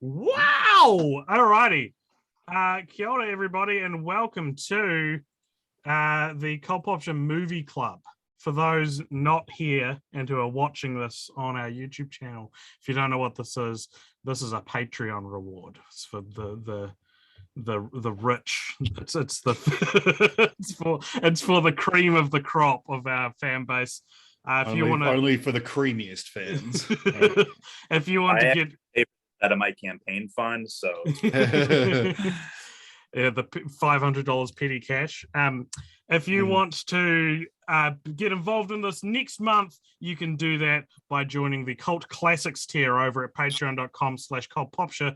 Wow! Alrighty. Kia ora, everybody, and welcome to the Cult Popture Movie Club. For those not here and who are watching this on our YouTube channel, if you don't know what this is a Patreon reward. It's for the rich. It's the it's for the cream of the crop of our fan base. If you want only for the creamiest fans. If you want to get out of my campaign fund, so yeah, the $500 petty cash. If you want to get involved in this next month, you can do that by joining the Cult Classics tier over at patreon.com/cultpopture.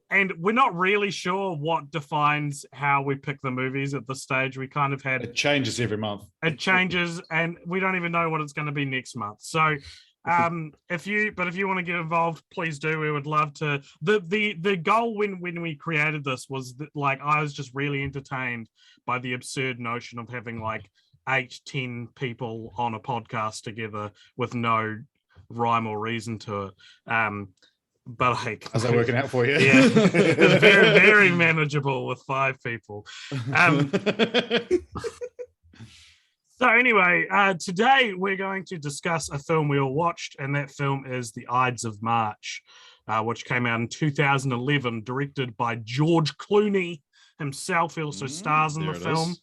And we're not really sure what defines how we pick the movies at this stage. We kind of had it changes every month. It changes, and we don't even know what it's going to be next month. So if you want to get involved, please do. We would love to. The goal when we created this was that, like, I was just really entertained by the absurd notion of having like 8-10 people on a podcast together with no rhyme or reason to it. But like, how's that working out for you? Yeah, it's very, very manageable with 5 people. So anyway, today we're going to discuss a film we all watched, and that film is The IDES of March, which came out in 2011, directed by George Clooney himself. He also stars in the film,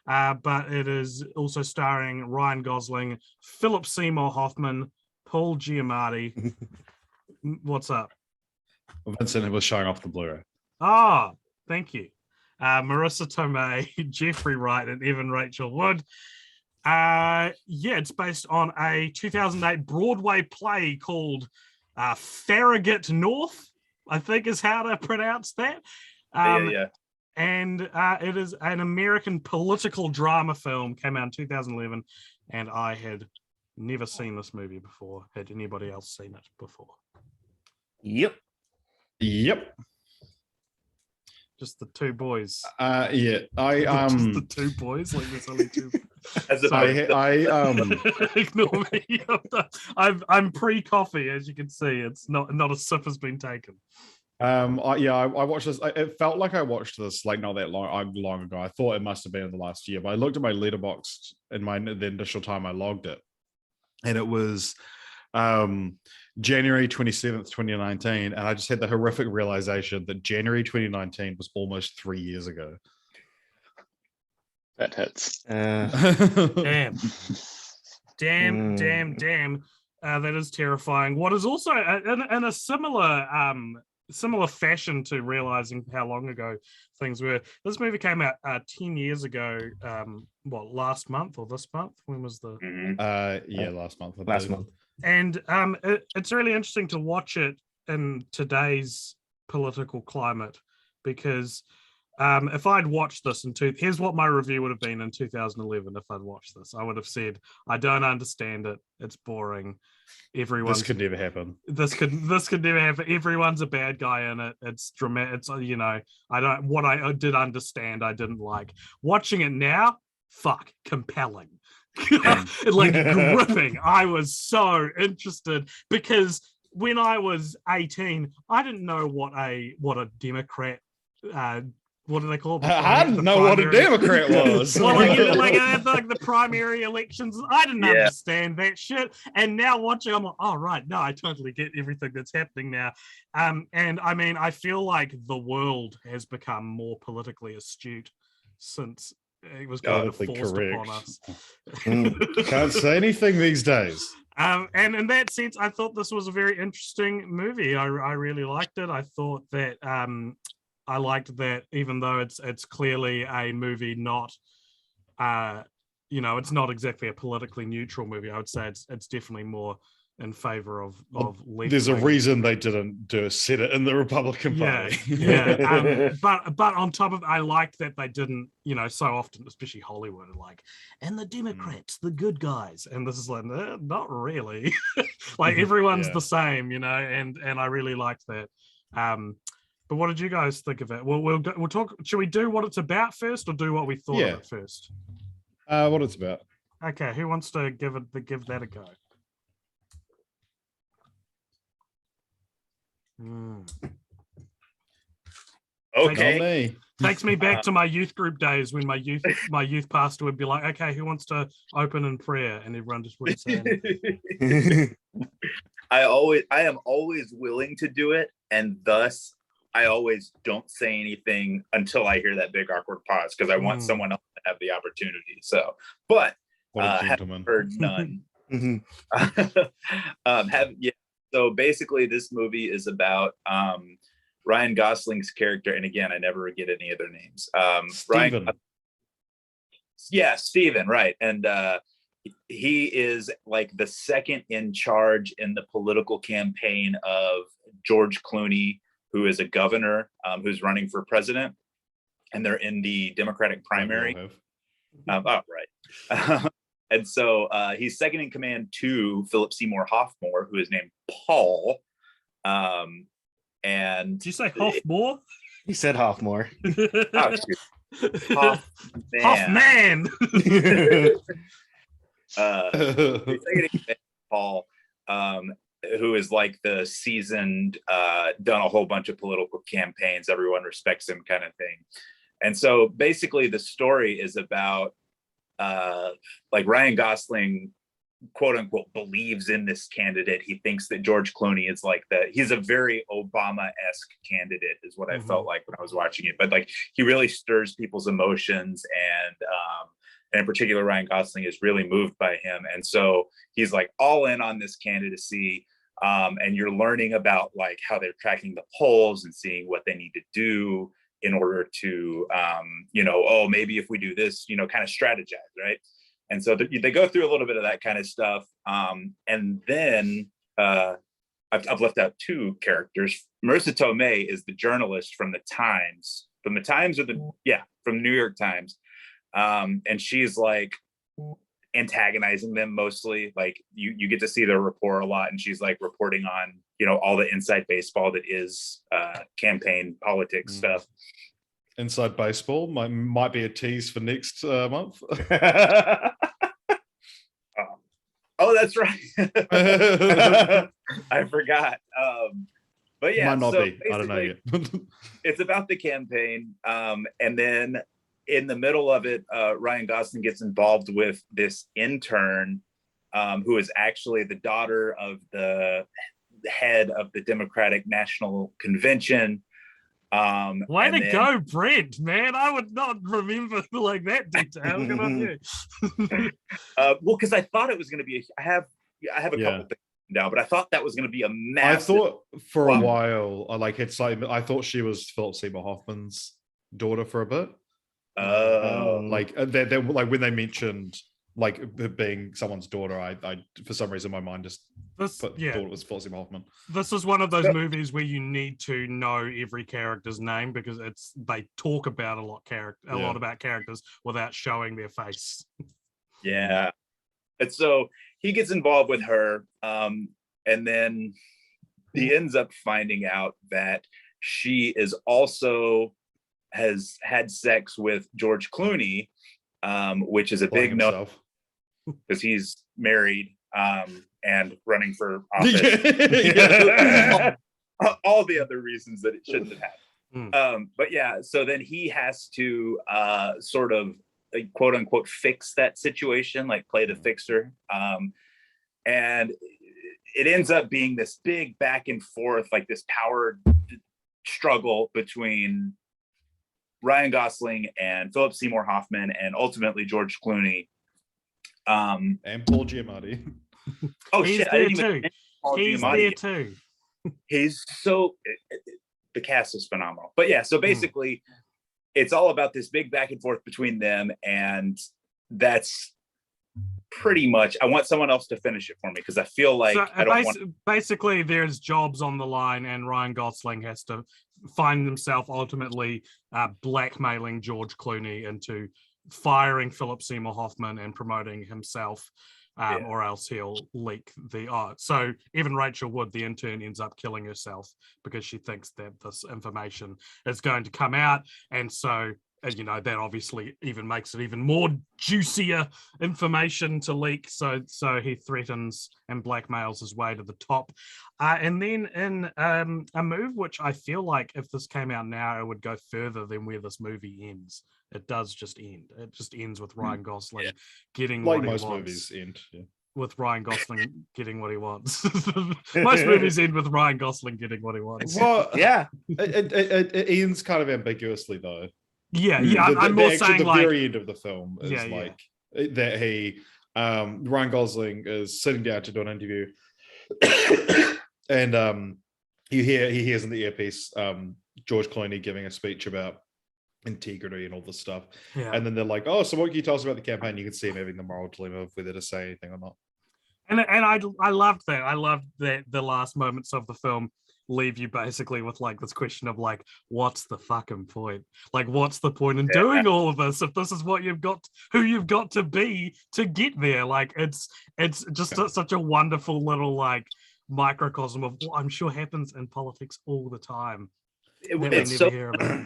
but it is also starring Ryan Gosling, Philip Seymour Hoffman, Paul Giamatti. What's up? Vincent was showing off the Blu-ray. Oh, thank you. Marisa Tomei, Jeffrey Wright, and Evan Rachel Wood. It's based on a 2008 Broadway play called Farragut North, I think is how to pronounce that. Yeah. And it is an American political drama film, came out in 2011, and I had never seen this movie before. Had anybody else seen it before? Yep. Just the two boys. I just the two boys. Like there's only two. Ignore me. I'm pre-coffee, as you can see. It's not a sip has been taken. I watched this. It felt like I watched this like not that long ago. I thought it must have been in the last year, but I looked at my letterbox in the initial time I logged it, and it was January 27th, 2019, and I just had the horrific realization that January 2019 was almost 3 years ago. That hits. Damn. That is terrifying. What is also in a similar fashion to realizing how long ago things were. This movie came out 10 years ago. Last month or this month? When was the? Last month. Last month. And it's really interesting to watch it in today's political climate, because if I'd watched this here's what my review would have been in 2011 if I'd watched this. I would have said, I don't understand it. It's boring. This could never happen. This could never happen. Everyone's a bad guy in it. It's dramatic. It's, what I did understand, I didn't like. Watching it now, compelling. Like gripping. I was so interested because when I was 18, I didn't know what a Democrat. What do they call it? I didn't know what a Democrat was. Well, like the primary elections, I didn't understand that shit. And now watching, I'm like, oh right, no, I totally get everything that's happening now. And I mean, I feel like the world has become more politically astute since it was kind of forced upon us. Can't say anything these days. And in that sense, I thought this was a very interesting movie. I really liked it. I thought that I liked that even though it's clearly a movie not it's not exactly a politically neutral movie. I would say it's definitely more in favor of left. There's a reason they didn't set it in the Republican Party. But on top of, I liked that they didn't, so often, especially Hollywood, like, and the Democrats, the good guys, and this is like, not really. Like everyone's the same, and I really liked that. But what did you guys think of it? We'll talk. Should we do what it's about first, or do what we thought of it first? What it's about. Okay, who wants to give that a go? Mm. Okay. Not me. Takes me back to my youth group days when my youth pastor would be like, "Okay, who wants to open in prayer?" And everyone just wouldn't say anything. I am always willing to do it, and thus I always don't say anything until I hear that big awkward pause because I want someone else to have the opportunity. So, but What a have gentleman. heard none. So basically, this movie is about Ryan Gosling's character, and again, I never get any of their names. Steven. Steven, right? And he is like the second in charge in the political campaign of George Clooney, who is a governor who's running for president, and they're in the Democratic primary. Right. And so he's second in command to Philip Seymour Hoffman, who is named Paul. And did you say Hoffmore? He said Hoffmore. Oh, Hoffman. Paul, who is like the seasoned, done a whole bunch of political campaigns, everyone respects him kind of thing. And so basically the story is about like Ryan Gosling, quote unquote, believes in this candidate. He thinks that George Clooney is like he's a very Obama-esque candidate is what I felt like when I was watching it. But like he really stirs people's emotions, and in particular Ryan Gosling is really moved by him. And so he's like all in on this candidacy. And you're learning about like how they're tracking the polls and seeing what they need to do in order to maybe if we do this, kind of strategize, right? And so they go through a little bit of that kind of stuff. And then I've left out two characters. Marisa Tomei is the journalist from the Times, from New York Times. And she's like antagonizing them mostly. Like you get to see their rapport a lot. And she's like reporting on, all the inside baseball that is campaign politics stuff. Inside baseball might be a tease for next month. Oh, that's right. I forgot. But yeah, might not be. I don't know yet. It's about the campaign, and then in the middle of it, Ryan Gosling gets involved with this intern, who is actually the daughter of the head of the Democratic National Convention. Way to go, Brent, man. I would not remember like that detail. Good on you. Well, because I thought it was going to be I have a couple things now, but I thought that was going to be a massive. I thought for a while, I thought she was Philip Seymour Hoffman's daughter for a bit. Like they like when they mentioned like it being someone's daughter, I for some reason my mind just thought it was Philip Seymour Hoffman. This is one of those movies where you need to know every character's name because they talk about a lot about characters without showing their face. Yeah. And so he gets involved with her, and then he ends up finding out that she is also has had sex with George Clooney, which is a big no because he's married and running for office. All the other reasons that it shouldn't have happened. But yeah, so then he has to sort of quote unquote fix that situation, like play the fixer. And it ends up being this big back and forth, like this power struggle between Ryan Gosling and Philip Seymour Hoffman and ultimately George Clooney. And Paul Giamatti. Oh, he's shit. there too. He's there too. He's so... The cast is phenomenal. But yeah, so basically, it's all about this big back and forth between them, and that's pretty much... I want someone else to finish it for me, because I feel like I don't want... Basically, there's jobs on the line, and Ryan Gosling has to find himself ultimately blackmailing George Clooney into firing Philip Seymour Hoffman and promoting himself, or else he'll leak the... So even Rachel Wood, the intern, ends up killing herself because she thinks that this information is going to come out. And so you know, that obviously even makes it even more juicier information to leak. So he threatens and blackmails his way to the top. And then in a move which I feel like if this came out now, it would go further than where this movie ends. It does just end. It just ends with Ryan Gosling getting like what he most wants. movies end. Yeah. With Ryan Gosling getting what he wants. Most movies end with Ryan Gosling getting what he wants. Well, Yeah. It ends kind of ambiguously though. Yeah. I'm more saying the like very end of the film is that he Ryan Gosling is sitting down to do an interview, and he hears in the earpiece George Clooney giving a speech about integrity and all this stuff. Yeah. And then they're like, "Oh, so what can you tell us about the campaign?" You can see him having the moral dilemma of whether to say anything or not. And I loved that. I loved that the last moments of the film leave you basically with like this question of like, what's the fucking point? Like, what's the point in doing all of this if this is what who you've got to be to get there? Like, it's just such a wonderful little like microcosm of what I'm sure happens in politics all the time. It's so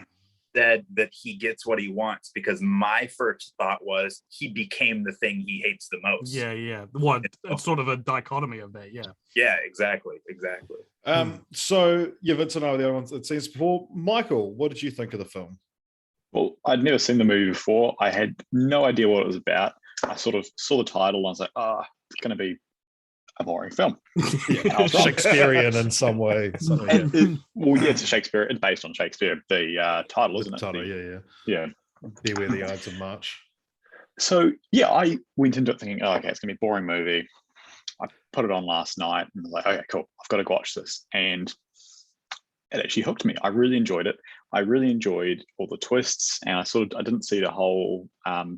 said that he gets what he wants, because my first thought was he became the thing he hates the most. Yeah. Well, it's sort of a dichotomy of that. Yeah, exactly. So Vince and I were the other ones it seems before. Michael, what did you think of the film? Well, I'd never seen the movie before. I had no idea what it was about. I sort of saw the title and I was like, it's going to be a boring film. Shakespearean in some way. It's a Shakespeare. It's based on Shakespeare. The title, isn't it? Title, yeah. Beware the Ides of March. So I went into it thinking, okay, it's gonna be a boring movie. I put it on last night and was like, okay, cool. I've got to watch this, and it actually hooked me. I really enjoyed it. I really enjoyed all the twists, and I didn't see the whole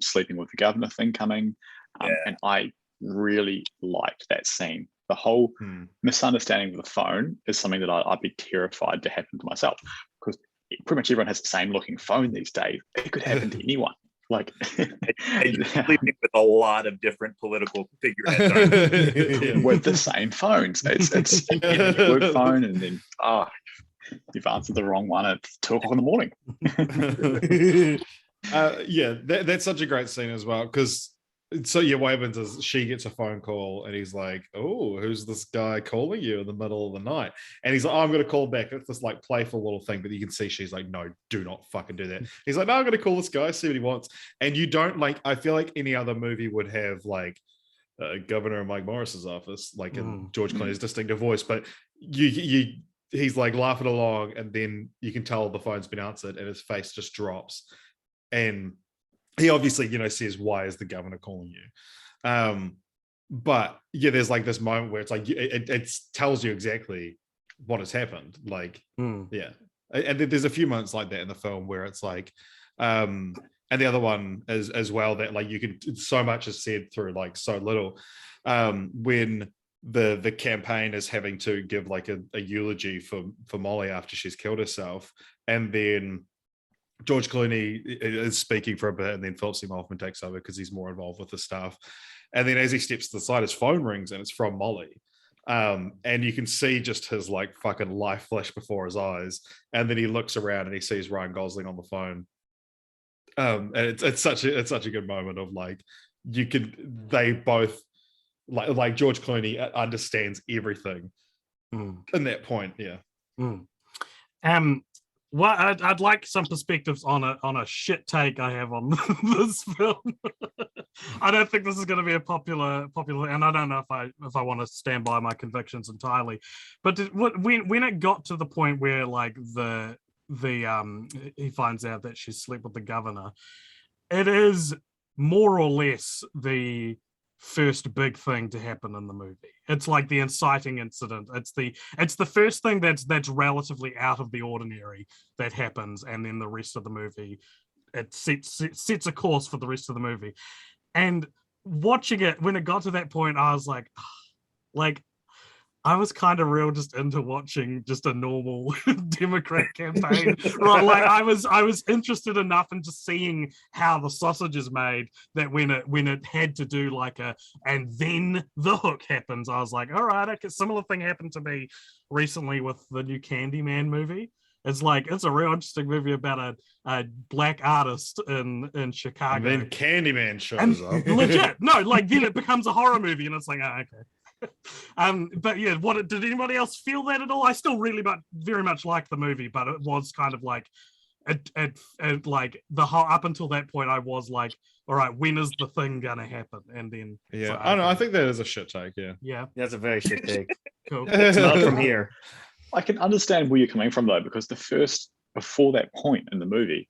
sleeping with the governor thing coming, and I really liked that scene. The whole misunderstanding of the phone is something that I'd be terrified to happen to myself, because pretty much everyone has the same looking phone these days. It could happen to anyone. Like, you're sleeping with a lot of different political figureheads with the same phones. It's your work phone, and then you've answered the wrong one at 2:00 in the morning. That's such a great scene as well, because what happens is she gets a phone call and he's like, "Oh, who's this guy calling you in the middle of the night?" And he's like, "I'm going to call back." It's this like playful little thing, but you can see she's like, "No, do not fucking do that." He's like, "No, I'm going to call this guy, see what he wants." And you don't like, I feel like any other movie would have like Governor Mike Morris's office, like in George Clooney's distinctive voice, but he's like laughing along, and then you can tell the phone's been answered and his face just drops. And he obviously, says, "Why is the governor calling you?" But there's like this moment where it's like it tells you exactly what has happened. Like, and there's a few moments like that in the film where it's like, and the other one is as well that like you can, so much is said through like so little. When the campaign is having to give like a eulogy for Molly after she's killed herself, and then George Clooney is speaking for a bit, and then Philip Seymour Hoffman takes over because he's more involved with the stuff. And then as he steps to the side, his phone rings and it's from Molly. And you can see just his like fucking life flash before his eyes. And then he looks around and he sees Ryan Gosling on the phone. And it's such a good moment of like, they both like George Clooney understands everything in that point. Well, I'd like some perspectives on a shit take I have on this film. I don't think this is going to be a popular, and I don't know if I want to stand by my convictions entirely. But when it got to the point where like he finds out that she slept with the governor, it is more or less the first big thing to happen in the movie. It's like the inciting incident. It's the first thing that's relatively out of the ordinary that happens, and then the rest of the movie, it sets a course for the rest of the movie. And watching it, when it got to that point, I was like I was kind of real just into watching just a normal Democrat campaign. Right? Like I was interested enough in just seeing how the sausage is made that when it had to do like and then the hook happens, I was like, all right, okay. Similar thing happened to me recently with the new Candyman movie, It's like it's a real interesting movie about a black artist in Chicago. And then Candyman shows And up. legit, no, like then it becomes a horror movie, and it's like, okay. But yeah, did anybody else feel that at all? I still very much like the movie, but it was kind of like, it like the whole up until that point, I was like, all right, when is the thing gonna happen? And then Yeah, I don't know. I think that is a shit take. Yeah, That's a very shit take. cool. It's not from here. I can understand where you're coming from though, because before that point in the movie,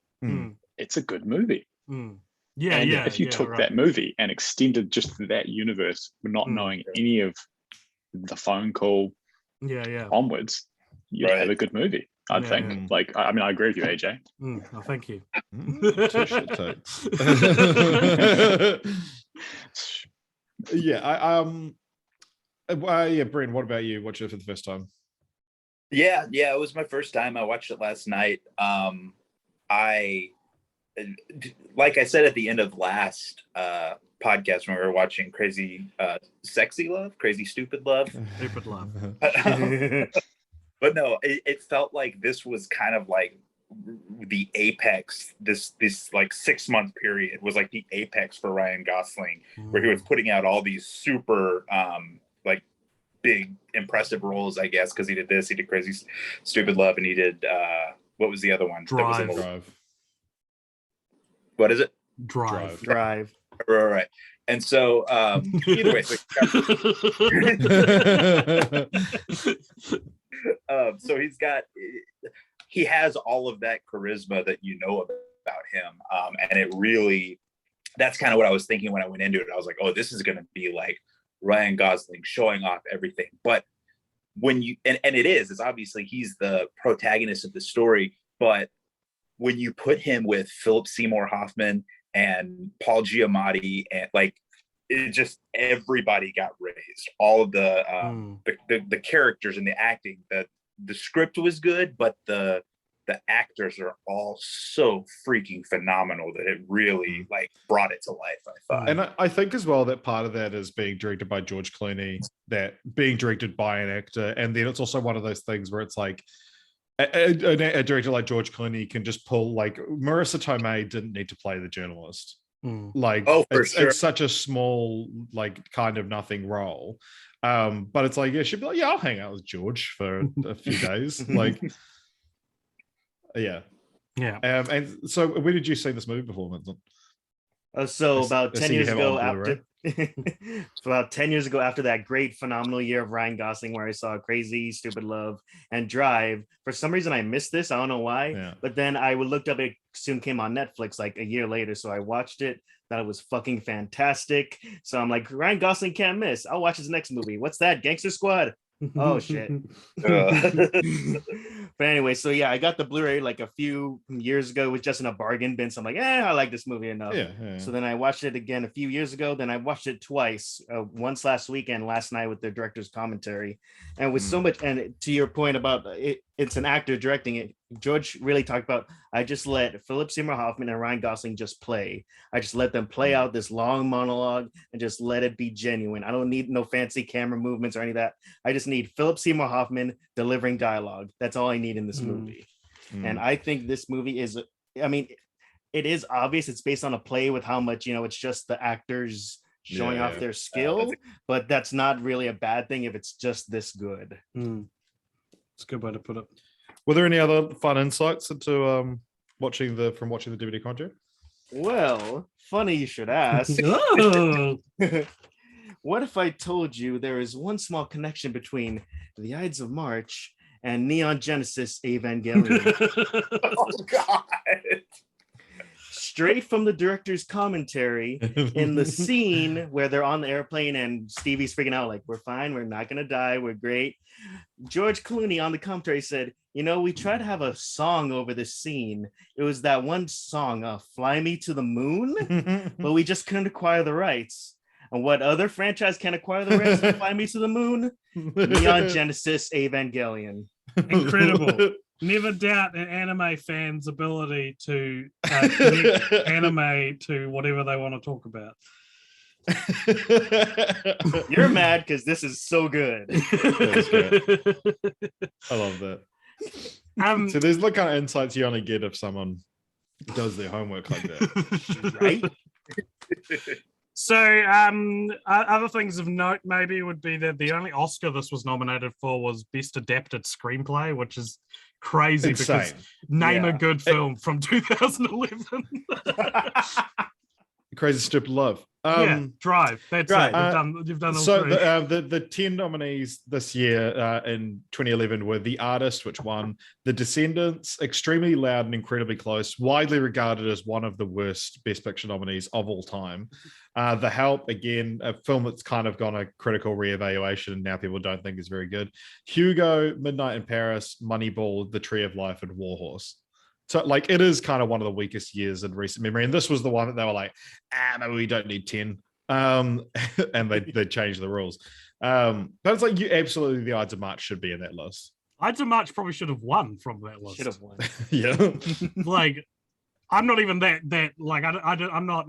it's a good movie. Yeah, and yeah. if you took that movie and extended just that universe, not knowing any of the phone call onwards, you'd have a good movie. I think. Like, I mean, I agree with you, AJ. Oh, thank you. Two shit takes. Yeah, yeah, Brent, what about you? Watched it for the first time? Yeah, it was my first time. I watched it last night. I, like I said at the end of last podcast when we were watching Crazy Sexy Love, Crazy Stupid Love. Stupid Love. But no, it felt like this was kind of like the apex. This like 6-month period was like the apex for Ryan Gosling, where he was putting out all these super like big impressive roles, I guess, because he did this, he did Crazy Stupid Love, and he did what was the other one? Drive. What is it? Drive. Right. And so either way, so he has all of that charisma that you know about him, and it really, that's kind of what I was thinking when I went into it. I was like, oh, this is going to be like Ryan Gosling showing off everything. But when you and it's obviously he's the protagonist of the story, but when you put him with Philip Seymour Hoffman and Paul Giamatti, and like, it just, everybody got raised. All of the characters and the acting, the script was good, but the actors are all so freaking phenomenal that it really like brought it to life, I thought. And I think as well that part of that is being directed by George Clooney, that being directed by an actor, and then it's also one of those things where it's like a director like George Clooney can just pull, like, Marisa Tomei didn't need to play the journalist. Like, it's such a small, like, kind of nothing role. But it's like, yeah, she'd be like, yeah, I'll hang out with George for a few days. Like, yeah. And so when did you see this movie before, Vincent? So about 10 years ago, about 10 years ago, after that great, phenomenal year of Ryan Gosling, where I saw Crazy Stupid Love and Drive. For some reason, I missed this. I don't know why. Yeah. But then I looked up, it soon came on Netflix like a year later. So I watched it. Thought it was fucking fantastic. So I'm like, Ryan Gosling can't miss. I'll watch his next movie. What's that? Gangster Squad. Oh shit. But anyway, so yeah, I got the Blu-ray like a few years ago. It was just in a bargain bin, so I'm like, I like this movie enough. So then I watched it again a few years ago. Then I watched it twice, once last weekend, last night with the director's commentary. And with so much, and to your point about it's an actor directing it, George really talked about, I just let Philip Seymour Hoffman and Ryan Gosling just play. I just let them play out this long monologue and just let it be genuine. I don't need no fancy camera movements or any of that. I just need Philip Seymour Hoffman delivering dialogue. That's all I need in this movie. And I think this movie is, I mean, it is obvious it's based on a play with how much, it's just the actors showing off their skill, but that's not really a bad thing if it's just this good. It's a good way to put it. Were there any other fun insights into watching the DVD content? Well, funny you should ask. What if I told you there is one small connection between the Ides of March and Neon Genesis Evangelion? Oh God. Straight from the director's commentary in the scene where they're on the airplane and Stevie's freaking out like, we're fine, we're not gonna die, we're great. George Clooney on the commentary said, we tried to have a song over this scene. It was that one song, Fly Me to the Moon, but we just couldn't acquire the rights. And what other franchise can acquire the rights to Fly Me to the Moon? Neon Genesis Evangelion. Incredible. Never doubt an anime fan's ability to connect anime to whatever they want to talk about. You're mad because this is so good. I love that. So there's the kind of insights you only get if someone does their homework like that. Right? So, other things of note maybe would be that the only Oscar this was nominated for was Best Adapted Screenplay, which is crazy Insane. because name a good film from 2011. Crazy Stupid Love. Yeah, Drive. That's Drive. it. You've done all So three. the 10 nominees this year in 2011 were The Artist, which won, The Descendants, Extremely Loud and Incredibly Close, widely regarded as one of the worst Best Picture nominees of all time. The Help, again, a film that's kind of gone a critical reevaluation and now people don't think is very good. Hugo, Midnight in Paris, Moneyball, The Tree of Life, and Warhorse. So, like, it is kind of one of the weakest years in recent memory. And this was the one that they were like, maybe we don't need 10. And they changed the rules. But it's like, absolutely, the Ides of March should be in that list. Ides of March probably should have won from that list. Should have won. Yeah. Like, I'm not even that like, I'm not,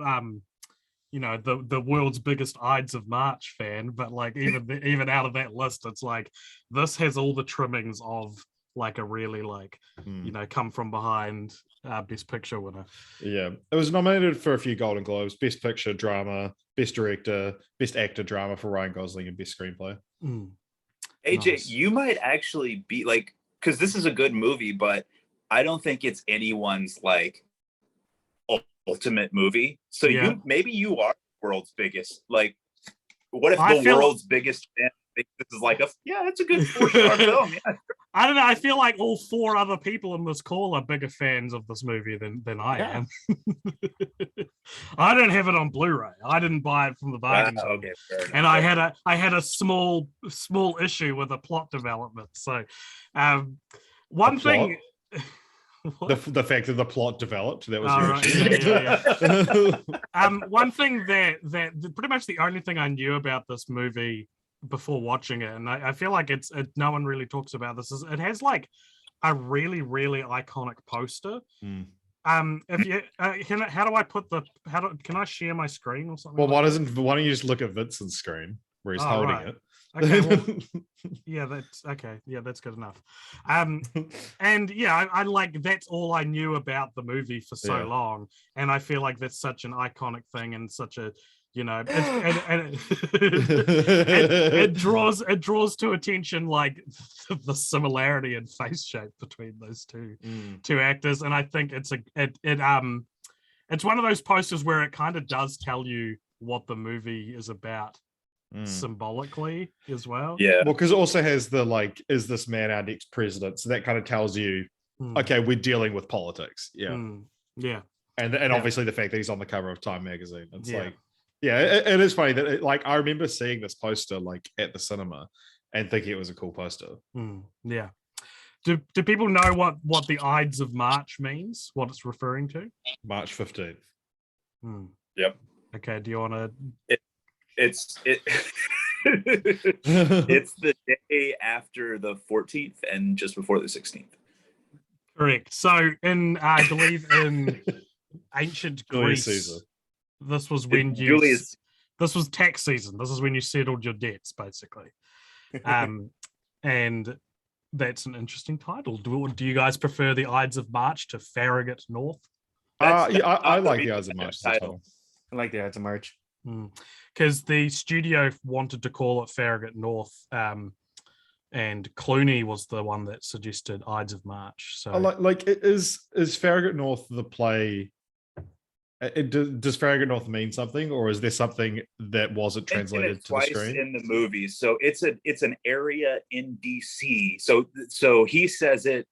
the world's biggest Ides of March fan, but like, even out of that list, it's like, this has all the trimmings of like a really come from behind Best Picture winner. Yeah, it was nominated for a few Golden Globes: Best Picture, Drama, Best Director, Best Actor Drama for Ryan Gosling, and Best Screenplay. AJ, Nice. you might actually be like, because this is a good movie, but I don't think it's anyone's like ultimate movie. So maybe you are the world's biggest. Like, what if the world's biggest fan thinks this is like it's a good 4-star film. Yeah. I don't know. I feel like all 4 other people in this call are bigger fans of this movie than I am. I don't have it on Blu-ray. I didn't buy it from the bargain store. Okay, fair enough. And I had a small issue with the plot development. So, one thing. The fact that the plot developed, that was one thing that pretty much the only thing I knew about this movie before watching it, and I feel like no one really talks about this, is it has like a really, really iconic poster. If you how do I put can I share my screen or something? Well, why don't you just look at Vincent's screen where he's holding it? Okay, well, that's okay. Yeah, that's good enough. And yeah, I like, that's all I knew about the movie for so long, and I feel like that's such an iconic thing and such a it draws to attention like the similarity in face shape between those two actors, and I think it's one of those posters where it kind of does tell you what the movie is about. Symbolically as well. Well, because it also has the like, is this man our next president? So that kind of tells you, okay, we're dealing with politics. And obviously the fact that he's on the cover of Time magazine. It's like, it is funny that like, I remember seeing this poster like at the cinema and thinking it was a cool poster. Yeah. Do people know what the Ides of March means? What it's referring to? March 15th. Yep. Okay. Do you want to? It's the day after the 14th and just before the 16th. Correct. So I believe in ancient Greece, this was when this was tax season. This is when you settled your debts, basically. And that's an interesting title. Do you guys prefer the Ides of March to Farragut North? I like the Ides of March title. I like the Ides of March. Because the studio wanted to call it Farragut North, and Clooney was the one that suggested Ides of March. So, is Farragut North the play? Does Farragut North mean something, or is there something that wasn't translated to the screen in the movie? So it's an area in DC. So he says it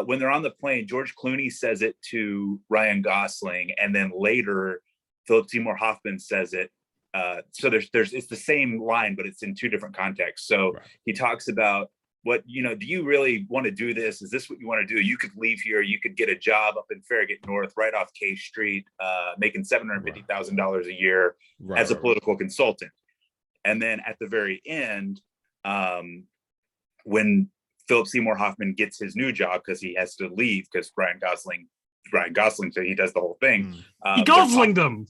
when they're on the plane. George Clooney says it to Ryan Gosling, and then later Philip Seymour Hoffman says it. So there's it's the same line, but it's in 2 different contexts. So he talks about do you really want to do this? Is this what you want to do? You could leave here. You could get a job up in Farragut North, right off K Street, making $750,000 a year as a political consultant. And then at the very end, when Philip Seymour Hoffman gets his new job, because he has to leave because Ryan Gosling Ryan Gosling, so he does the whole thing. He Goslinged him.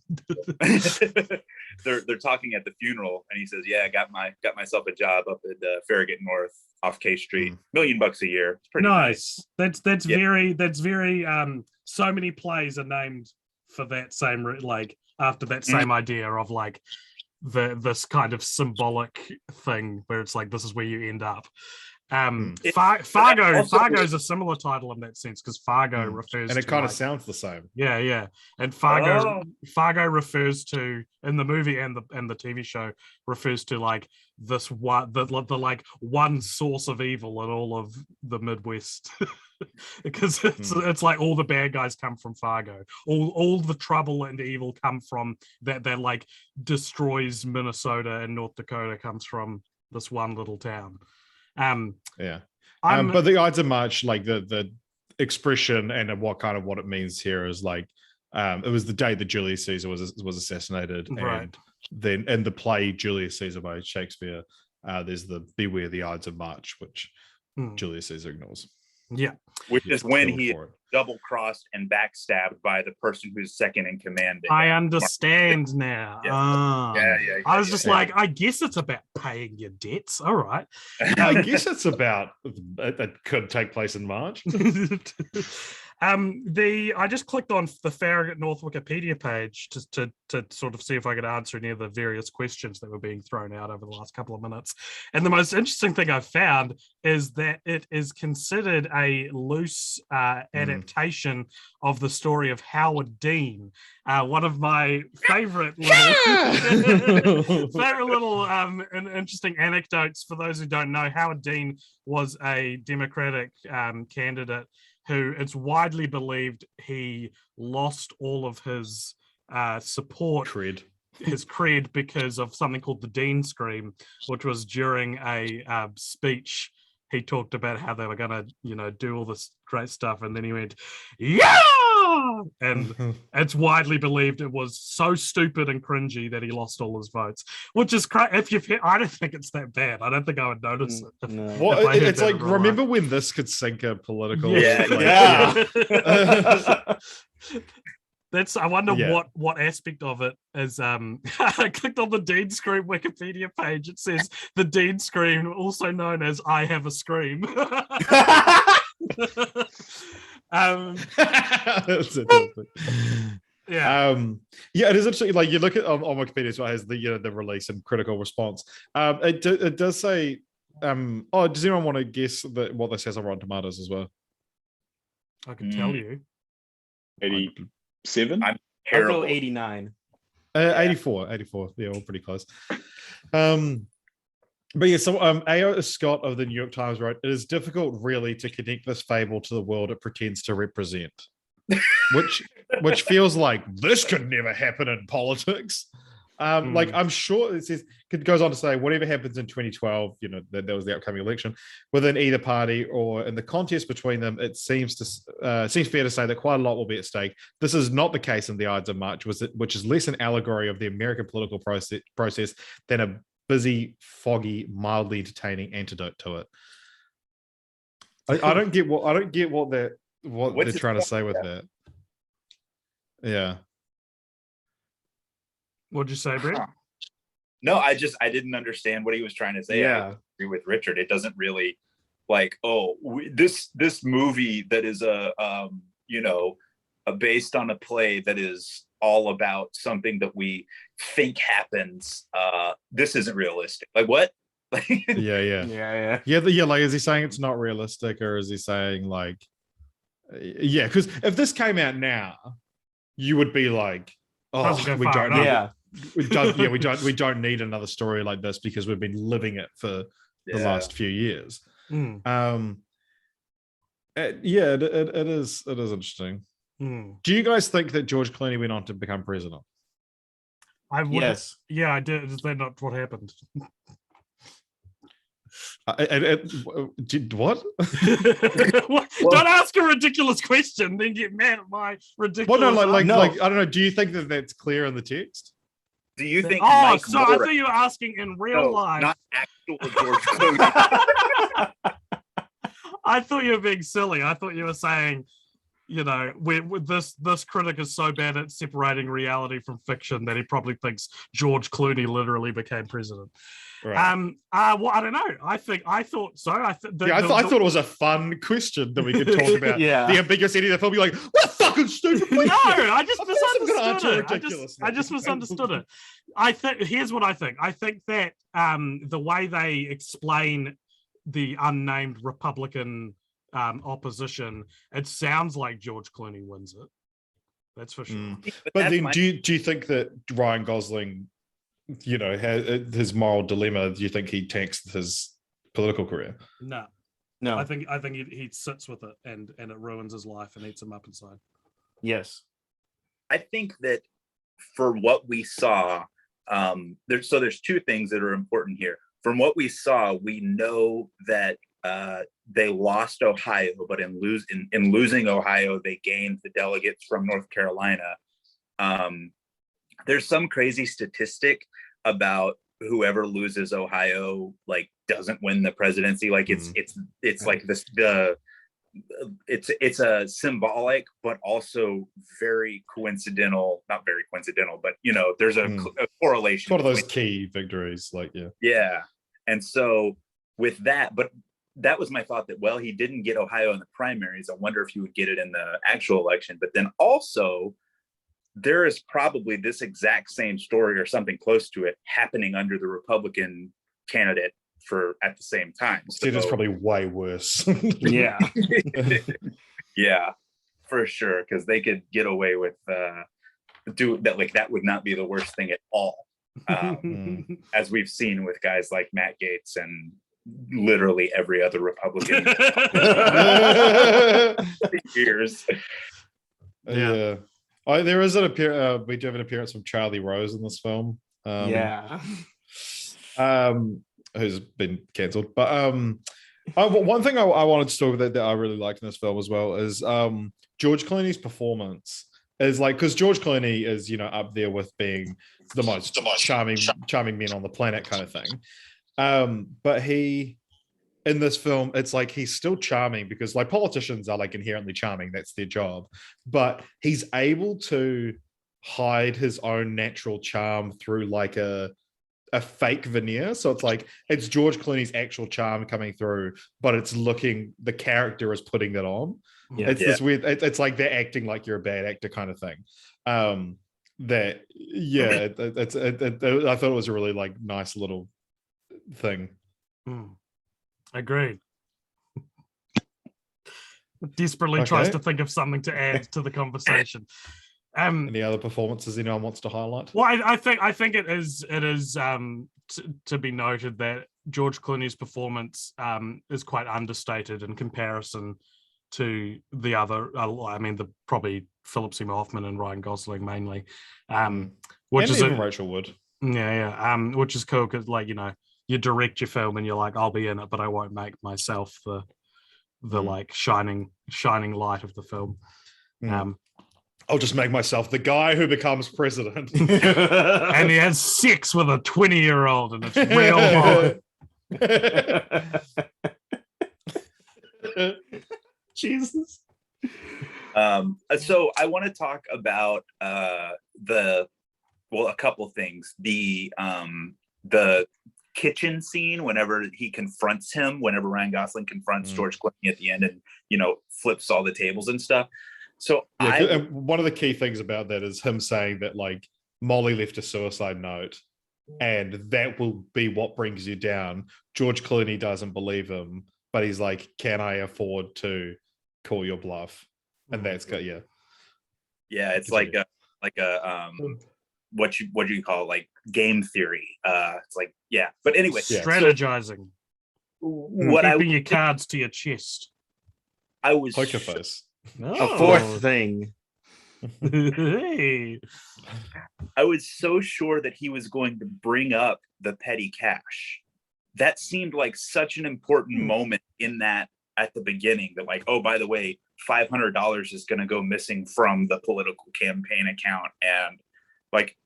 They're talking at the funeral, and he says, "Yeah, I got myself a job up at Farragut North off K Street, $1 million a year. It's pretty nice." That's very so many plays are named for that same like after that same idea of like this kind of symbolic thing where it's like this is where you end up. Fargo's a similar title in that sense because Fargo refers and it to kind of like, sounds the same. Yeah. And Fargo refers to in the movie and the TV show refers to like this one the like one source of evil in all of the Midwest. Because it's like all the bad guys come from Fargo. All the trouble and evil come from that like destroys Minnesota and North Dakota comes from this one little town. But the Ides of March, like the expression and what it means here is like it was the day that Julius Caesar was assassinated, right. And then in the play Julius Caesar by Shakespeare, there's the beware the Ides of March, which Julius Caesar ignores. Yeah, which is when he double-crossed and backstabbed by the person who's second in command. I understand now. Yeah. I was just like, I guess it's about paying your debts. All right. I guess it's about that could take place in March. I just clicked on the Farragut North Wikipedia page just to sort of see if I could answer any of the various questions that were being thrown out over the last couple of minutes. And the most interesting thing I've found is that it is considered a loose adaptation of the story of Howard Dean, one of my favorite little and interesting anecdotes. For those who don't know, Howard Dean was a Democratic candidate who it's widely believed he lost all of his support, his cred, because of something called the Dean Scream, which was during a speech. He talked about how they were going to, do all this great stuff, and then he went, "Yeah!" And it's widely believed it was so stupid and cringy that he lost all his votes, which is crazy. I don't think it's that bad. I don't think I would notice it. No. Well, it's like, remember when this could sink a political? Yeah. I wonder what aspect of it is. I clicked on the Dean Scream Wikipedia page. It says the Dean Scream, also known as "I Have a Scream." It is interesting. Like you look at on Wikipedia, as well, has the release and critical response. It does say. Does anyone want to guess what this says on Rotten Tomatoes as well? I can tell you. 87. I'm I'll go 89. 84. Yeah, all pretty close. But yeah, so A.O. Scott of the New York Times wrote, "It is difficult really to connect this fable to the world it pretends to represent." which feels like this could never happen in politics. Like I'm sure it goes on to say whatever happens in 2012, that was the upcoming election within either party or in the contest between them, it seems fair to say that quite a lot will be at stake. This is not the case in the Ides of March, which is less an allegory of the American political process than a busy, foggy, mildly entertaining antidote to it. I don't get what they're trying to say with that. Yeah. What'd you say, Brett? No, I didn't understand what he was trying to say. Yeah. I agree with Richard. It doesn't really like, this movie that is based on a play that is all about something that we think happens. This isn't realistic. Like what? Yeah. Like, is he saying it's not realistic, or is he saying like, because if this came out now, you would be like, we don't need another story like this because we've been living it for the last few years. It is interesting. Do you guys think that George Clooney went on to become president? Yes. Yeah, I did. Is that not what happened? What? Don't ask a ridiculous question, then get mad at my ridiculous. Well, no, like I don't know. Do you think that that's clear in the text? Do you think? I thought you were asking in real life, not actual George Clooney. I thought you were being silly. I thought you were saying, you know, with this critic is so bad at separating reality from fiction that he probably thinks George Clooney literally became president. Right. Well, I don't know. I thought so. I thought it was a fun question that we could talk about. Yeah. The ambiguous ending of the film. Be like, what fucking stupid question? No, I just Of course I'm gonna answer misunderstood it. ridiculous. I just misunderstood it. I think here's what I think. I think that the way they explain the unnamed Republican opposition, it sounds like George Clooney wins it. That's for sure. But then, do you think that Ryan Gosling, you know, has his moral dilemma? Do you think he tanks his political career? No. I think he sits with it and it ruins his life and eats him up inside. Yes. I think that for what we saw, there's two things that are important here. From what we saw, we know that they lost Ohio, but in losing Ohio, they gained the delegates from North Carolina. There's some crazy statistic about whoever loses Ohio, like, doesn't win the presidency. Like it's like this it's a symbolic but also very coincidental, not very coincidental, but you know, there's a correlation. It's one of those key victories, like yeah. And so with that, but that was my thought, that well, he didn't get Ohio in the primaries. I wonder if he would get it in the actual election. But then also there is probably this exact same story or something close to it happening under the Republican candidate at the same time. So it's probably way worse. Yeah. Yeah, for sure. Because they could get away with do that. Like, that would not be the worst thing at all. As we've seen with guys like Matt Gaetz and literally every other Republican years. Yeah. There is an appearance. We do have an appearance from Charlie Rose in this film. Who's been cancelled. But one thing I wanted to talk about that I really liked in this film as well is George Clooney's performance. Is like, because George Clooney is, you know, up there with being the most charming men on the planet kind of thing. But he, in this film, it's like he's still charming because, like, politicians are like inherently charming. That's their job. But he's able to hide his own natural charm through like a fake veneer. So it's like, it's George Clooney's actual charm coming through, but it's the character is putting it on. Yeah. It's this weird, it's like they're acting like you're a bad actor kind of thing. I thought it was a really like nice little thing. Agreed. Desperately tries to think of something to add to the conversation. Any other performances anyone wants to highlight? Well, I think it is to be noted that George Clooney's performance is quite understated in comparison to the other. I mean, probably Philip Seymour Hoffman and Ryan Gosling mainly, which is even Rachel Wood. Which is cool because, like, you know, you direct your film and you're like, I'll be in it, but I won't make myself the like shining light of the film. I'll just make myself the guy who becomes president. And he has sex with a 20-year-old and it's real hard. Jesus. So I want to talk about a couple things. The kitchen scene, whenever Ryan Gosling confronts George Clooney at the end and, you know, flips all the tables and stuff. So one of the key things about that is him saying that, like, Molly left a suicide note and that will be what brings you down. George Clooney doesn't believe him, but he's like, can I afford to call your bluff? And that's good. Yeah, it's like a what do you call it? Like game theory. It's like, yeah. But anyway, strategizing. Keeping your cards to your chest. I was poker face. A fourth thing. Hey. I was so sure that he was going to bring up the petty cash. That seemed like such an important moment in that at the beginning, that like, oh, by the way, $500 is going to go missing from the political campaign account. And like,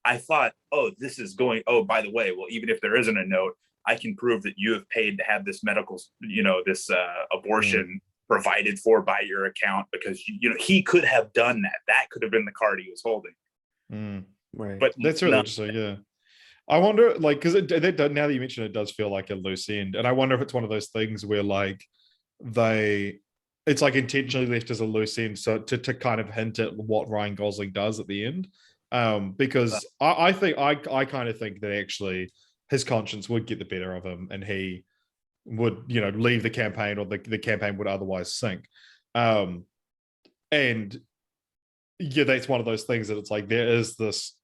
I thought, oh, by the way, well, even if there isn't a note, I can prove that you have paid to have this medical, you know, this abortion provided for by your account, because he could have done that. That could have been the card he was holding. Right. But that's really interesting. Yeah. I wonder, like, because now that you mention it, it does feel like a loose end. And I wonder if it's one of those things where, like, it's like intentionally left as a loose end, so to kind of hint at what Ryan Gosling does at the end. Because I kind of think that actually his conscience would get the better of him, and he would, leave the campaign, or the campaign would otherwise sink. And yeah, that's one of those things that it's like there is this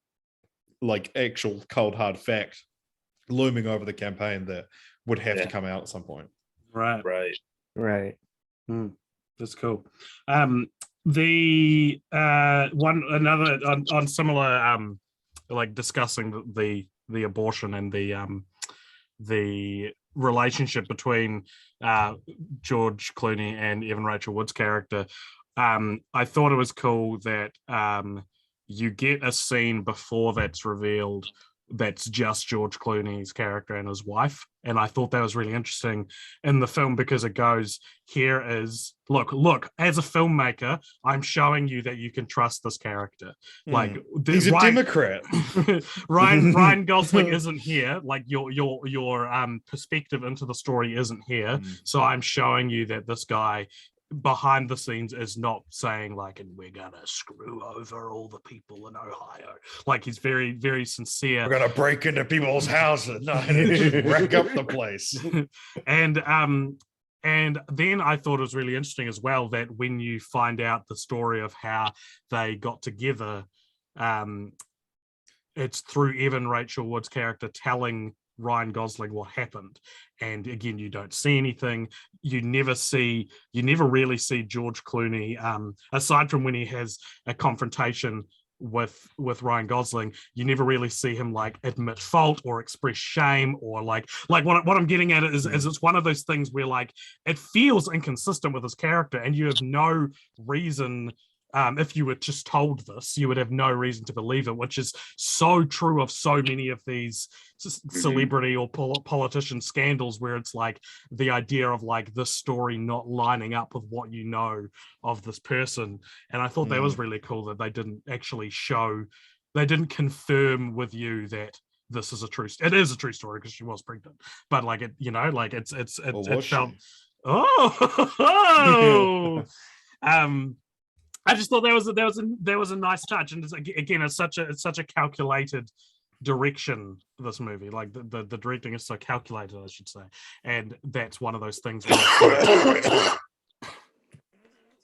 like actual cold hard fact looming over the campaign that would have to come out at some point. Right. That's cool. The one another on similar like discussing the abortion and the relationship between George Clooney and Evan Rachel Wood's character. I thought it was cool that you get a scene before that's revealed that's just George Clooney's character and his wife. And I thought that was really interesting in the film, because it goes, here is, look, as a filmmaker, I'm showing you that you can trust this character. Like, he's a Democrat. Ryan Gosling isn't here. Like, your perspective into the story isn't here. So I'm showing you that this guy behind the scenes is not saying like, and we're gonna screw over all the people in Ohio. Like, he's very, very sincere. We're gonna break into people's houses and just wreck up the place. And then I thought it was really interesting as well that when you find out the story of how they got together, it's through Evan Rachel Wood's character telling Ryan Gosling what happened. And again, you don't see anything. You never really see George Clooney, aside from when he has a confrontation with Ryan Gosling, you never really see him like admit fault or express shame, or like what I'm getting at is it's one of those things where like it feels inconsistent with his character, and you have no reason. If you were just told this, you would have no reason to believe it, which is so true of so many of these celebrity or politician scandals, where it's like the idea of like this story not lining up with what you know of this person. And I thought that was really cool that they didn't actually they didn't confirm with you that this is it is a true story, because she was pregnant, but like it, like it felt, I just thought that was a nice touch, and again, it's such a calculated direction. This movie, like the directing is so calculated, I should say, and that's one of those things where it's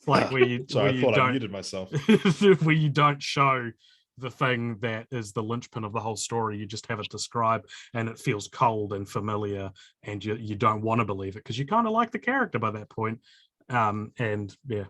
like where you I muted myself. where you don't show the thing that is the linchpin of the whole story. You just have it described, and it feels cold and familiar, and you don't want to believe it because you kind of like the character by that point. And yeah.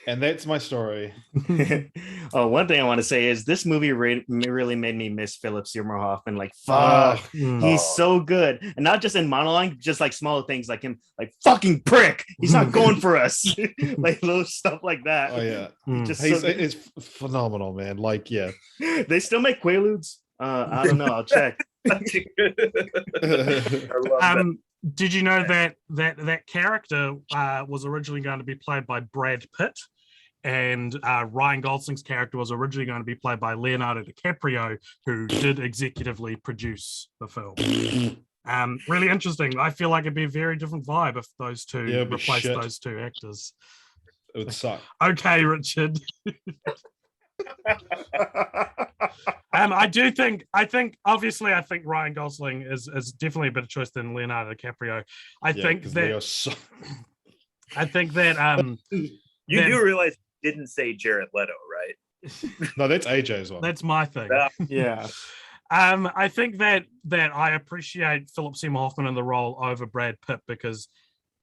And that's my story. One thing I want to say is this movie really made me miss Philip Seymour Hoffman. Like, fuck, he's so good, and not just in monologue, just like smaller things like him, like fucking prick. He's not going for us, like little stuff like that. Oh yeah, it's phenomenal, man. Like, yeah, they still make Quaaludes. I don't know. I'll check. Did you know that character was originally going to be played by Brad Pitt, and Ryan Gosling's character was originally going to be played by Leonardo DiCaprio, who did executively produce the film. Really interesting. I feel like it'd be a very different vibe if those two replaced those two actors. It would suck. Okay, Richard. I think Ryan Gosling is definitely a better choice than Leonardo DiCaprio. I think that you do realize he didn't say Jared Leto, right? No, that's AJ's one. That's my thing. Yeah. I think that I appreciate Philip Seymour Hoffman in the role over Brad Pitt because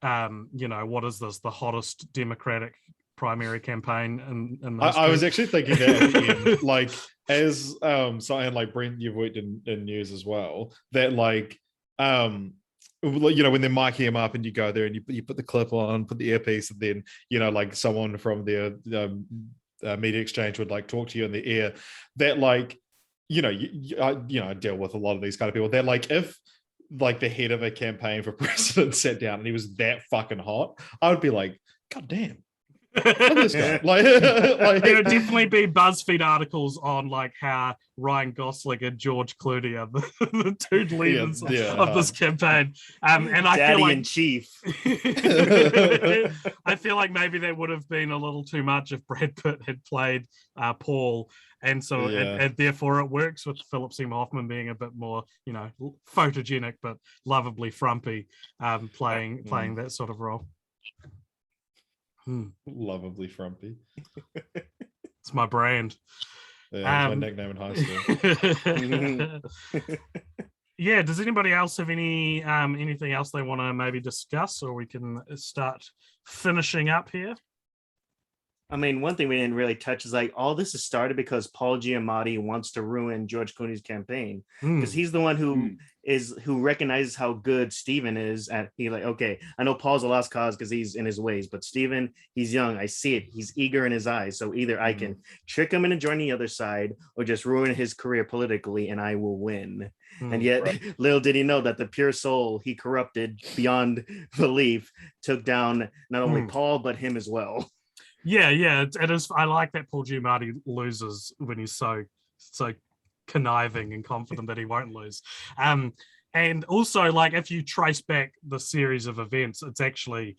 what is this, the hottest Democratic primary campaign and I was actually thinking that at the end, like as and like Brent, you've worked in news as well, that like when they're miking him up and you go there and you put the clip on, put the earpiece, and then like someone from the media exchange would like talk to you in the ear, that like I deal with a lot of these kind of people, that like if like the head of a campaign for president sat down and he was that fucking hot, I would be like, God damn. Look at this guy. Like there would definitely be BuzzFeed articles on like how Ryan Gosling and George Clooney are the two leaders of this campaign. And I Daddy feel like in chief. I feel like maybe that would have been a little too much if Brad Pitt had played Paul. And so, and therefore, it works with Philip Seymour Hoffman being a bit more, you know, photogenic but lovably frumpy, playing that sort of role. Lovably frumpy. It's my brand. Yeah, it's my nickname in high school. Yeah. Does anybody else have anything else they want to maybe discuss, or we can start finishing up here? I mean, one thing we didn't really touch is like all this has started because Paul Giamatti wants to ruin George Clooney's campaign because he's the one who recognizes how good Steven is at. He like, okay, I know Paul's a lost cause because he's in his ways, but Steven, he's young. I see it. He's eager in his eyes. So either I can trick him into joining the other side or just ruin his career politically and I will win. And yet little did he know that the pure soul he corrupted beyond belief took down not only Paul, but him as well. Yeah, it is. I like that Paul Giamatti loses when he's so conniving and confident that he won't lose. And also, like, if you trace back the series of events, it's actually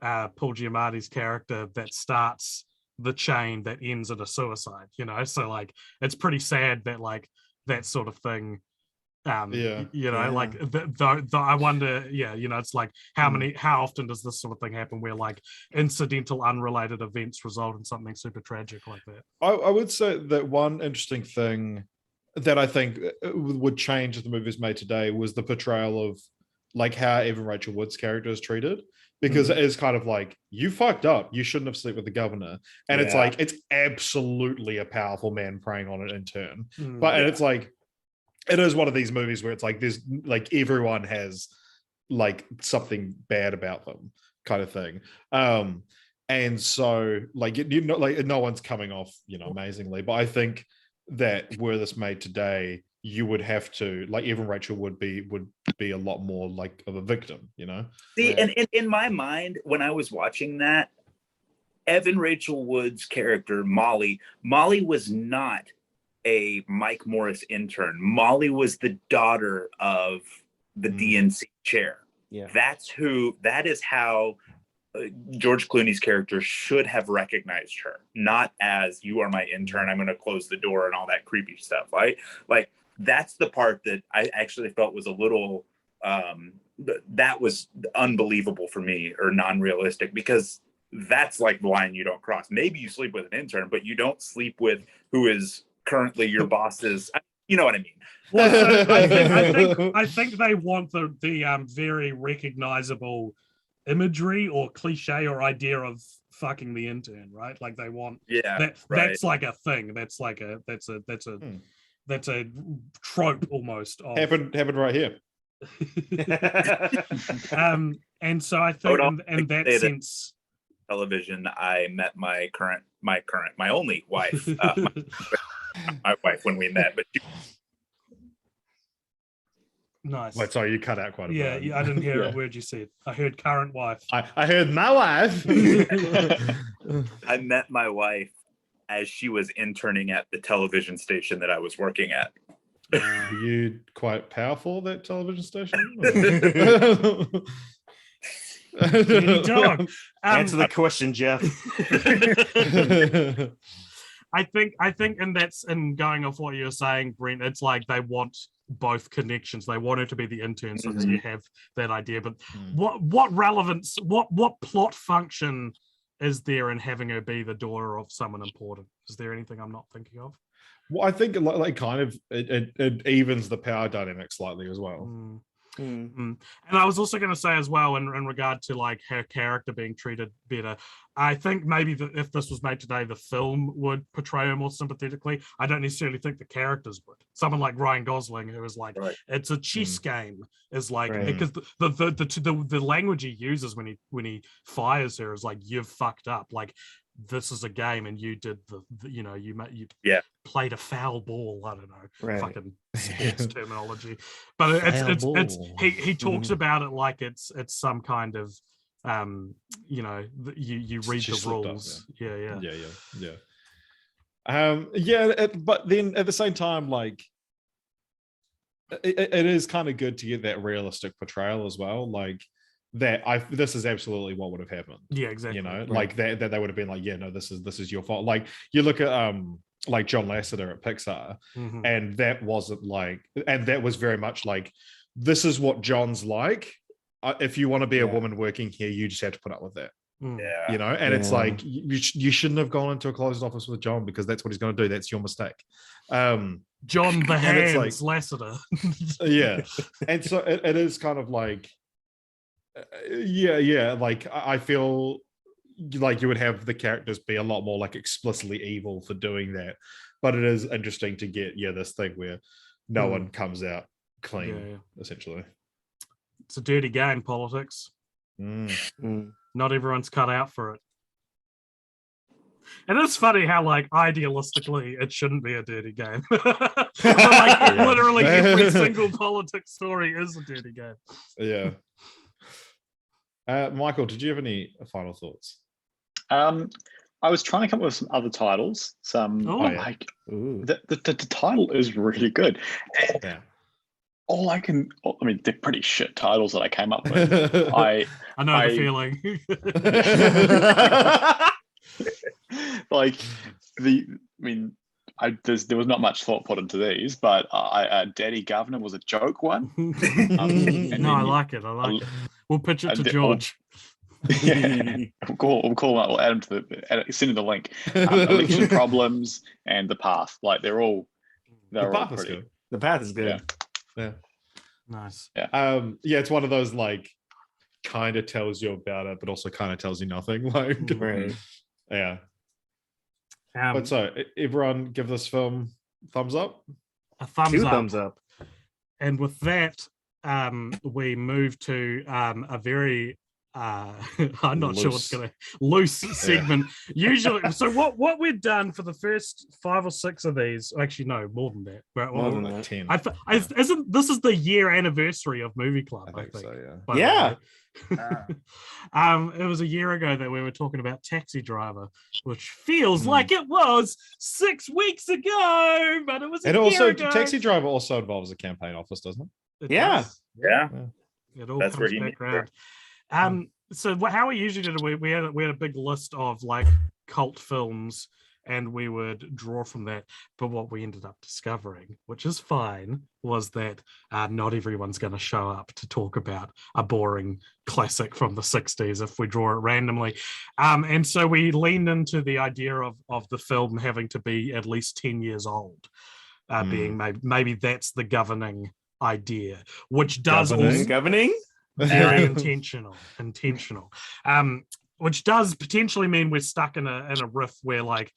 Paul Giamatti's character that starts the chain that ends in a suicide. You know, so like it's pretty sad that like that sort of thing. Like I wonder, it's like how often does this sort of thing happen where like incidental unrelated events result in something super tragic like that? I would say that one interesting thing that I think would change if the movie was made today was the portrayal of like how Evan Rachel Wood's character is treated, because it is kind of like, you fucked up, you shouldn't have slept with the governor, and it's like it's absolutely a powerful man preying on it in turn, and it's like it is one of these movies where it's like there's like everyone has like something bad about them kind of thing. And so like, like no one's coming off, amazingly, but I think that were this made today, you would have to like Evan Rachel would be a lot more like of a victim, See, and in my mind, when I was watching that, Evan Rachel Wood's character, Molly was not a Mike Morris intern. Molly was the daughter of the DNC chair. Yeah, that is how George Clooney's character should have recognized her, not as you are my intern, I'm going to close the door and all that creepy stuff. Right? Like that's the part that I actually felt was a little that was unbelievable for me, or non-realistic, because that's like the line you don't cross. Maybe you sleep with an intern, but you don't sleep with who is currently your boss's, you know what I mean? Well, so I think they want the very recognizable imagery or cliche or idea of fucking the intern, right? Like they want that's like a thing. That's a trope almost. Happened right here. And so I think in that sense, television, I met my only wife, my wife when we met, but nice. Wait, sorry, you cut out quite a bit. Yeah, I didn't hear a word you said. I heard current wife. I heard my wife. I met my wife as she was interning at the television station that I was working at. Are you quite powerful at that television station? Dog. Answer the question, Jeff. I think, and that's in going off what you're saying, Brent, it's like they want both connections. They want her to be the intern so that you have that idea. But what relevance, what plot function is there in having her be the daughter of someone important? Is there anything I'm not thinking of? Well, I think like kind of it evens the power dynamic slightly as well. And I was also going to say as well in regard to like her character being treated better, I think maybe if this was made today, the film would portray her more sympathetically. I don't necessarily think the characters would. Someone like Ryan Gosling, who is like, it's a chess game, is like, because the language he uses when he fires her is like, you've fucked up. Like this is a game and you did you played a foul ball. I don't know, fucking sports terminology, but it's he talks about it like it's some kind of you read the rules. But then at the same time, like it is kind of good to get that realistic portrayal as well, like that this is absolutely what would have happened. Yeah, exactly. You know, like that they would have been like, yeah, no, this is your fault. Like you look at like John Lasseter at Pixar, and that wasn't like, and that was very much like, this is what John's like. If you want to be a woman working here, you just have to put up with that. Yeah, you know, and it's like you shouldn't have gone into a closed office with John because that's what he's going to do. That's your mistake. John the Hands like, Lasseter. Yeah, and so it is kind of like, like I feel like you would have the characters be a lot more like explicitly evil for doing that, but it is interesting to get this thing where no one comes out clean, essentially. It's a dirty game, politics. Not everyone's cut out for it. And it's funny how, like, idealistically, it shouldn't be a dirty game. But, like, literally every single politics story is a dirty game. Yeah. Michael, did you have any final thoughts? I was trying to come up with some other titles. The title is really good. Yeah. I mean, they're pretty shit titles that I came up with. I know the feeling. There was not much thought put into these, but Daddy Governor was a joke one. I like it. We'll pitch it to George. We'll add him to send him the link. Election Problems and The Path. Like they're all pretty good. The Path is good. Yeah. Nice. Yeah. It's one of those like kind of tells you about it, but also kind of tells you nothing. Like, yeah. But so everyone give this film thumbs up. A thumbs up. And with that, we move to a very I'm not sure what's going to loose segment. Usually, so what we've done for the first 5 or 6 of these, actually no, more than that. More than that. 10. Isn't this is the year anniversary of Movie Club? I think so. Yeah. It was a year ago that we were talking about Taxi Driver, which feels like it was 6 weeks ago, but it was a year ago. Taxi Driver also involves a campaign office, doesn't it? It does. It all comes back around. So how we usually did it, we had a big list of like cult films, and we would draw from that. But what we ended up discovering, which is fine, was that not everyone's going to show up to talk about a boring classic from the 60s if we draw it randomly. And so we leaned into the idea of the film having to be at least 10 years old, being maybe that's the governing idea, which does governing? Very intentional, which does potentially mean we're stuck in a riff where like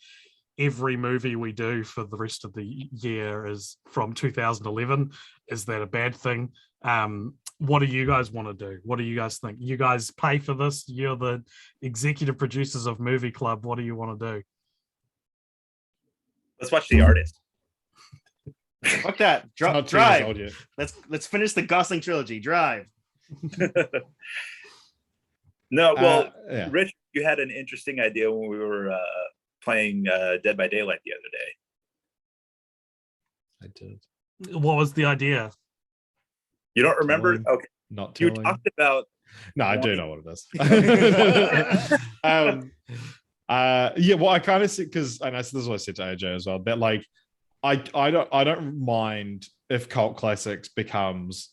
every movie we do for the rest of the year is from 2011. Is that a bad thing? What do you guys want to do? What do you guys think? You guys pay for this. You're the executive producers of Movie Club. What do you want to do? Let's watch The Artist. Fuck that. Drive. Let's finish the Gosling trilogy. Drive. No, well, Rich, you had an interesting idea when we were playing Dead by Daylight the other day. I did. What was the idea? You don't remember? Okay. Not telling. You talked about. No, I do know what it is. Well, I kind of see, because, and this is what I said to AJ as well, that like I don't mind if Cult Classics becomes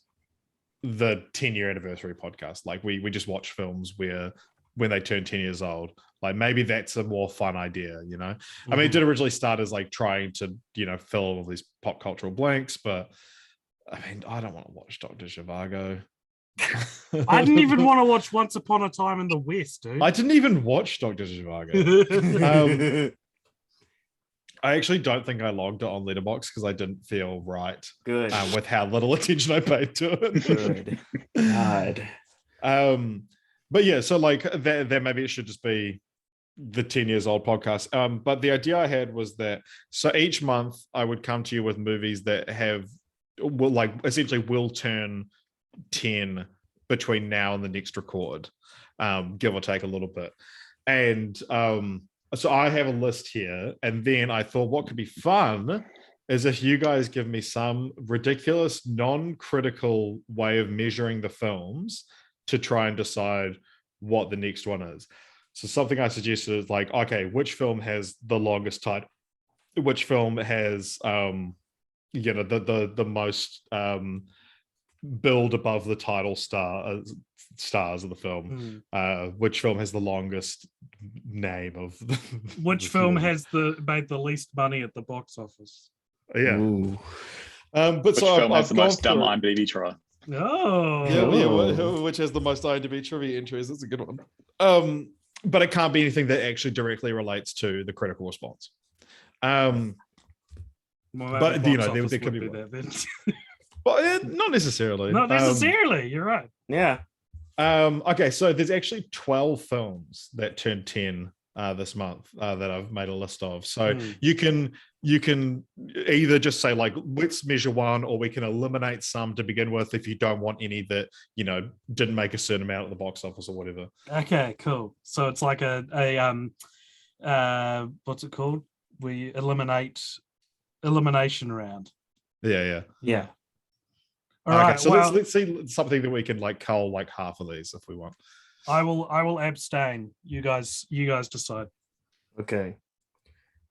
the 10-year anniversary podcast. Like we just watch films where when they turn 10 years old, like maybe that's a more fun idea, you know? I mean, it did originally start as like trying to, fill all these pop cultural blanks, but I mean, I don't want to watch Dr. Zhivago. I didn't even want to watch Once Upon a Time in the West, dude. I didn't even watch Dr. Zhivago. I actually don't think I logged it on Letterboxd because I didn't feel right. Good. With how little attention I paid to it. Good. God. But yeah, so like that maybe it should just be the 10 years old podcast. But the idea I had was that so each month I would come to you with movies that will turn 10 between now and the next record, give or take a little bit. And so I have a list here, and then I thought what could be fun is if you guys give me some ridiculous, non-critical way of measuring the films to try and decide what the next one is. So something I suggested is like, okay, which film has the longest title? Which film has, the most build above the title stars of the film? Which film has the longest name of? Which film has made the least money at the box office? Yeah. But which film has the most dumb IMDb try? Oh, which has the most IMDb trivia entries? That's a good one. But it can't be anything that actually directly relates to the critical response. But there could be that then. But not necessarily. Not necessarily. You're right. Yeah. Okay, so there's actually 12 films that turned 10 this month that I've made a list of. So you can either just say like, let's measure one, or we can eliminate some to begin with if you don't want any that didn't make a certain amount at the box office or whatever. Okay, cool. So it's like a what's it called? We elimination round. Yeah. All right. So let's see something that we can like cull like half of these if we want. I will abstain. You guys decide. Okay.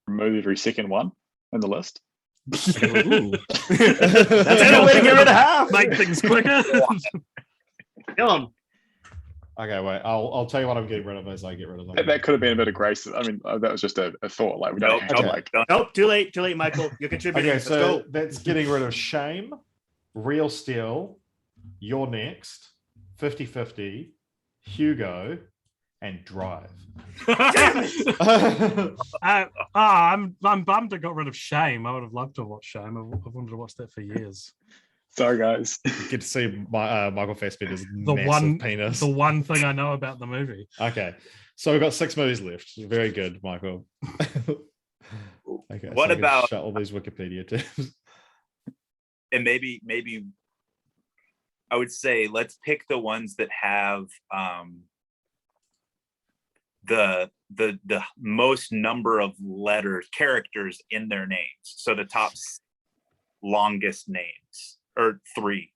Remove every second one in the list. That's a way to get rid of half. Make things quicker. Come on. Okay, wait. I'll tell you what I'm getting rid of as I get rid of them. That could have been a bit of grace. I mean, that was just a thought. Like we don't have to like. Nope. Too late, Michael. You're contributing. Okay, so that's getting rid of Shame, Real Steel, You're Next, 50-50, Hugo, and Drive. Damn it! I'm bummed I got rid of Shame. I would have loved to watch Shame. I've wanted to watch that for years. Sorry, guys. You get to see Michael Fassbender's massive penis. The one thing I know about the movie. Okay, so we've got 6 movies left. Very good, Michael. Okay. What so about shut all these Wikipedia tabs? And maybe I would say let's pick the ones that have the most number of characters in their names. So the top longest names, or 3.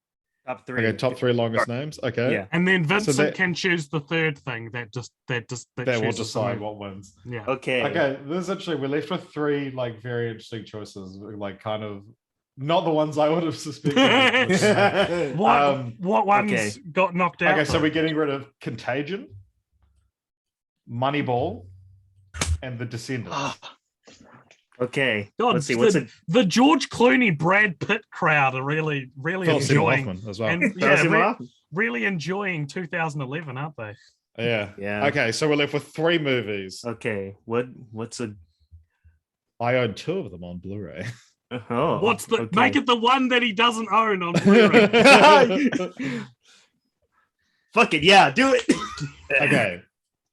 Top 3. Okay, top 3 longest names. Okay. Yeah. And then Vincent can choose the third thing that will decide what wins. Yeah. Okay. This actually, we're left with 3 like very interesting choices, like kind of not the ones I would have suspected. What ones got knocked out? Okay, so we're getting rid of Contagion, Moneyball, and The Descendants. Okay. God, let's see. What's the George Clooney, Brad Pitt crowd are really enjoying as well. And really enjoying 2011, aren't they? Yeah. Okay, so we're left with 3 movies. Okay. What's a? I own 2 of them on Blu-ray. Oh. What's the? Okay. Make it the one that he doesn't own on Blu-ray. Fuck it, yeah, do it. Okay,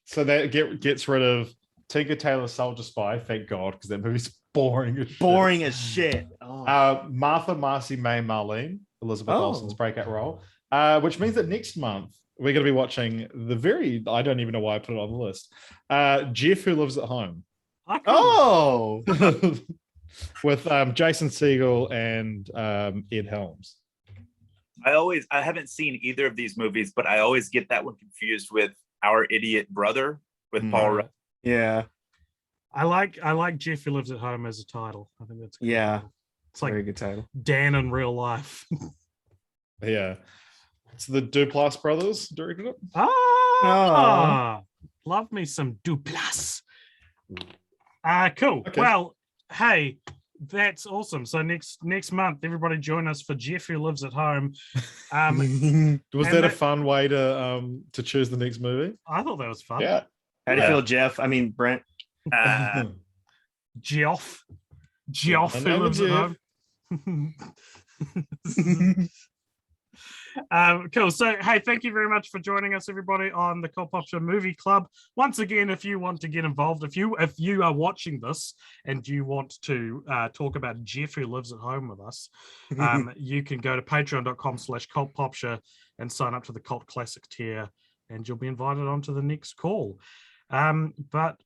so that gets rid of Tinker Tailor Soldier Spy. Thank God, because that movie's boring as shit. Oh. Martha, Marcy, May, Marlene, Elizabeth Olsen's breakout role, which means that next month we're going to be watching I don't even know why I put it on the list. Jeff Who Lives at Home. Oh. With Jason Segel and Ed Helms. I haven't seen either of these movies, but I always get that one confused with Our Idiot Brother with Paul Rudd. Yeah. I like Jeff Who Lives at Home as a title. I think that's good. It's like very good title. Dan in real life. Yeah. It's the Duplass brothers directed it. Love me some Duplass. Cool. Okay. Well, hey, that's awesome. So next month, everybody join us for Jeff Who Lives at Home. Was that a fun way to choose the next movie? I thought that was fun. Yeah. How do you feel, Jeff? I mean, Brent. Geoff Who Lives at Home. Cool. So, hey, thank you very much for joining us, everybody, on the Cult Popture Movie Club. Once again, if you want to get involved, if you are watching this and you want to talk about Jeff who lives at home with us, you can go to patreon.com/cultpopture and sign up to the Cult Classic tier, and you'll be invited onto the next call. But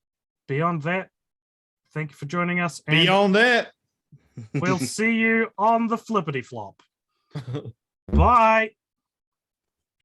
beyond that, thank you for joining us. And beyond that, we'll see you on the flippity flop. Bye.